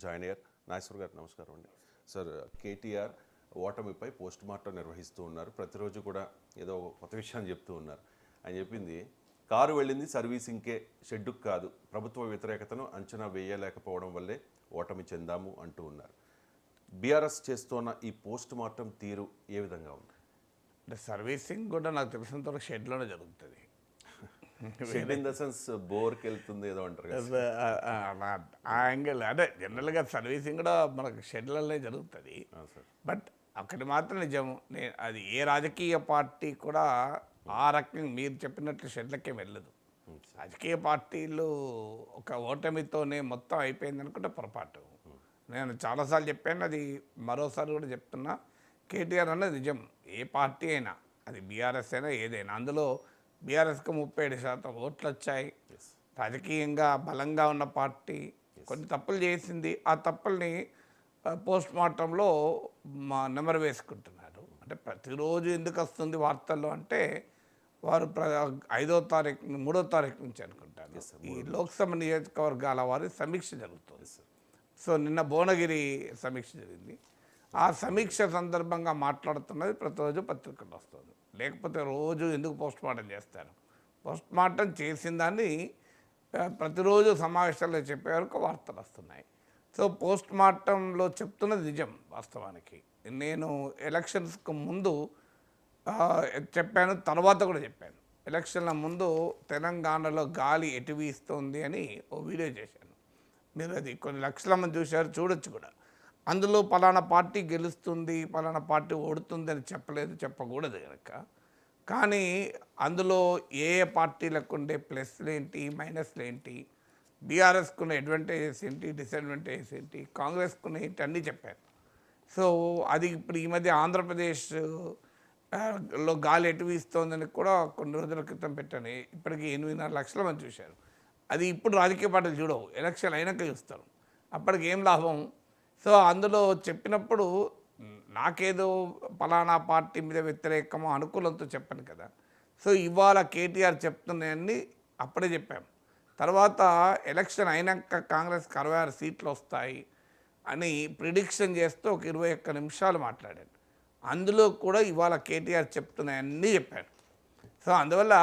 Join అయ్యారు. నాగేశ్వర్ గారు నమస్కారం అండి. సార్, కేటీఆర్ ఓటమిపై పోస్ట్ మార్టం నిర్వహిస్తూ ఉన్నారు. ప్రతిరోజు కూడా ఏదో కొత్త విషయాన్ని చెప్తూ ఉన్నారు. ఆయన చెప్పింది కారు వెళ్ళింది సర్వీసింగ్కే, షెడ్డుకు కాదు. ప్రభుత్వ వ్యతిరేకతను అంచనా వేయలేకపోవడం వల్లే ఓటమి చెందాము అంటూ ఉన్నారు. బీఆర్ఎస్ చేస్తున్న ఈ పోస్ట్ మార్టం తీరు ఏ విధంగా ఉంది? అంటే సర్వీసింగ్ కూడా నాకు తెలిసినంత షెడ్లోనే జరుగుతుంది. షెడ్ ఇన్ ద సెన్స్ బోర్కి వెళ్తుంది ఏదో అంటారు కదా. ఆ యాంగిల్ అంటే జనరల్గా సర్వీసింగ్ కూడా మనకు షెడ్లలోనే జరుగుతుంది. బట్ అక్కడి మాత్రం నిజం, అది ఏ రాజకీయ పార్టీ కూడా ఆ రకంగా మీరు చెప్పినట్లు షెడ్లకే వెళ్ళదు. రాజకీయ పార్టీలు ఒక ఓటమితోనే మొత్తం అయిపోయింది అనుకుంటే పొరపాటు. నేను చాలాసార్లు చెప్పాను, అది మరోసారి కూడా చెప్తున్నా. కేటీఆర్ అన్నది నిజం. ఏ పార్టీ అయినా, అది బీఆర్ఎస్ అయినా ఏదైనా, అందులో బీఆర్ఎస్కి 37% ఓట్లు వచ్చాయి. రాజకీయంగా బలంగా ఉన్న పార్టీ కొన్ని తప్పులు చేసింది. ఆ తప్పుల్ని పోస్ట్ మార్టంలో నెమరు వేసుకుంటున్నారు. అంటే ప్రతిరోజు ఎందుకు వస్తుంది వార్తల్లో అంటే, వారు 5వ తారీఖు 3వ తారీఖు నుంచి అనుకుంటాను ఈ లోక్సభ నియోజకవర్గాల వారి సమీక్ష జరుగుతుంది. సో నిన్న భువనగిరి సమీక్ష జరిగింది. ఆ సమీక్ష సందర్భంగా మాట్లాడుతున్నది ప్రతిరోజు పత్రికల్లో వస్తుంది. లేకపోతే రోజు ఎందుకు పోస్ట్ మార్టం చేస్తారు? పోస్ట్ మార్టం చేసిన దాన్ని ప్రతిరోజు సమావేశాల్లో చెప్పే వరకు వార్తలు వస్తున్నాయి. సో పోస్ట్ మార్టంలో చెప్తున్నది నిజం. వాస్తవానికి నేను ఎలక్షన్స్కు ముందు చెప్పాను, తర్వాత కూడా చెప్పాను. ఎలక్షన్ల ముందు తెలంగాణలో గాలి ఎటు వీస్తోంది అని ఓ వీడియో చేశాను. మీరు అది కొన్ని లక్షల మంది చూశారు, చూడొచ్చు కూడా. అందులో పలానా పార్టీ గెలుస్తుంది, పలానా పార్టీ ఓడుతుంది అని చెప్పలేదు, చెప్పకూడదు కనుక. కానీ అందులో ఏ పార్టీలకు ఉండే ప్లస్లు ఏంటి, మైనస్లు ఏంటి, బీఆర్ఎస్కు ఉన్న అడ్వాంటేజెస్ ఏంటి, డిసడ్వాంటేజెస్ ఏంటి, కాంగ్రెస్కు ఉన్న ఏంటి అన్నీ చెప్పాను. సో అది ఇప్పుడు ఈ మధ్య ఆంధ్రప్రదేశ్లో గాలి ఎటు వీస్తోందని కూడా కొన్ని రోజుల క్రితం పెట్టాను. ఇప్పటికీ 8.5 లక్షల మంది చూశారు. అది ఇప్పుడు రాజకీయ పార్టీలు చూడవు, ఎలక్షన్ అయినాక చూస్తారు. అప్పటికి ఏం లాభం? సో అందులో చెప్పినప్పుడు నాకేదో పలానా పార్టీ మీద వ్యతిరేకమో అనుకూలంతో చెప్పాను కదా. సో ఇవాళ కేటీఆర్ చెప్తున్నాయన్నీ అప్పుడే చెప్పాం. తర్వాత ఎలక్షన్ అయినాక కాంగ్రెస్కి 66 సీట్లు వస్తాయి అని ప్రిడిక్షన్ చేస్తూ ఒక 21 నిమిషాలు మాట్లాడాను. అందులో కూడా ఇవాళ కేటీఆర్ చెప్తున్నాయన్నీ చెప్పాను. సో అందువల్ల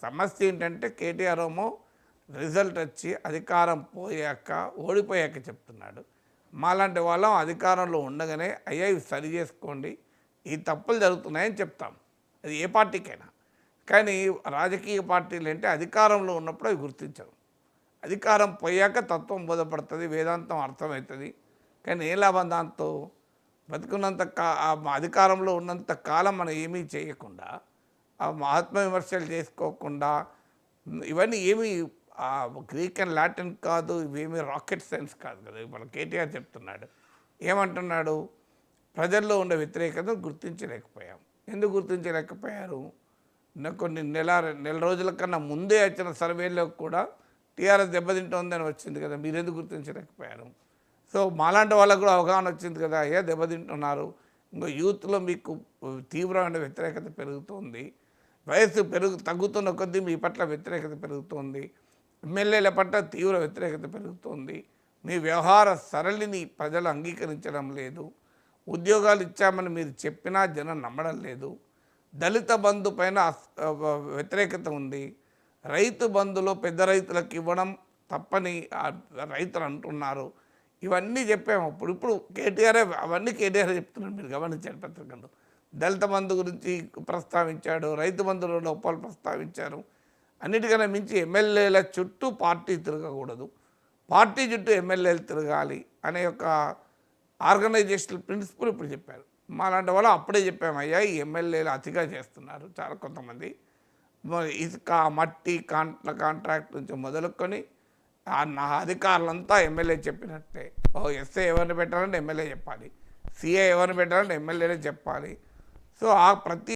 సమస్య ఏంటంటే, కేటీఆర్ ఏమో రిజల్ట్ వచ్చి అధికారం పోయాక, ఓడిపోయాక చెప్తున్నాడు. మాలాంటి వాళ్ళం అధికారంలో ఉండగానే అయ్యా ఇవి సరి చేసుకోండి, ఈ తప్పులు జరుగుతున్నాయని చెప్తాం. అది ఏ పార్టీకైనా. కానీ రాజకీయ పార్టీలు అంటే అధికారంలో ఉన్నప్పుడు అవి గుర్తించరు. అధికారం పోయాక తత్వం బోధపడుతుంది, వేదాంతం అర్థమవుతుంది. కానీ ఏ లాభం దాంతో? బతుకున్నంత అధికారంలో ఉన్నంత కాలం మనం ఏమీ చేయకుండా, ఆత్మవిమర్శలు చేసుకోకుండా, ఇవన్నీ ఏమీ గ్రీక్ అండ్ లాటిన్ కాదు, ఇవేమీ రాకెట్ సైన్స్ కాదు కదా. ఇప్పుడు కేటీఆర్ చెప్తున్నాడు, ఏమంటున్నాడు? ప్రజల్లో ఉండే వ్యతిరేకతను గుర్తించలేకపోయాం. ఎందుకు గుర్తించలేకపోయారు? కొన్ని నెల రోజుల కన్నా ముందే వచ్చిన సర్వేలో కూడా టీఆర్ఎస్ దెబ్బతింటోందని వచ్చింది కదా, మీరెందుకు గుర్తించలేకపోయారు? సో మాలాంటి వాళ్ళకు కూడా అవగాహన వచ్చింది కదా, అయ్యా దెబ్బతింటున్నారు. ఇంకో యూత్లో మీకు తీవ్రమైన వ్యతిరేకత పెరుగుతుంది, వయస్సు తగ్గుతున్న కొద్దీ మీ పట్ల వ్యతిరేకత పెరుగుతుంది, ఎమ్మెల్యేల పట్ల తీవ్ర వ్యతిరేకత పెరుగుతుంది, మీ వ్యవహార సరళిని ప్రజలు అంగీకరించడం లేదు, ఉద్యోగాలు ఇచ్చామని మీరు చెప్పినా జనం నమ్మడం లేదు, దళిత బంధు పైన వ్యతిరేకత ఉంది, రైతు బంధులో పెద్ద రైతులకు ఇవ్వడం తప్పని రైతులు అంటున్నారు. ఇవన్నీ చెప్పాము. ఇప్పుడు కేటీఆర్ అవన్నీ కేటీఆర్ చెప్తున్నాడు, మీరు గమనించారు పత్రికల్లో. దళిత బంధు గురించి ప్రస్తావించాడు, రైతు బంధులో లోపాలు ప్రస్తావించారు. అన్నిటికన్నా మించి ఎమ్మెల్యేల చుట్టూ పార్టీ తిరగకూడదు, పార్టీ చుట్టూ ఎమ్మెల్యేలు తిరగాలి అనే ఒక ఆర్గనైజేషనల్ ప్రిన్సిపల్ ఇప్పుడు చెప్పారు. మాలాంటి వాళ్ళు అప్పుడే చెప్పాము, అయ్యా ఈ ఎమ్మెల్యేలు అతిగా చేస్తున్నారు. చాలా కొంతమంది ఇసుక, మట్టి, కాంట్రాక్ట్ నుంచి మొదలుకొని నా అధికారులంతా ఎమ్మెల్యే చెప్పినట్టే. ఎస్ఐ ఎవరిని పెట్టాలంటే ఎమ్మెల్యే చెప్పాలి, సిఐ ఎవరిని పెట్టాలంటే ఎమ్మెల్యేనే చెప్పాలి. సో ఆ ప్రతి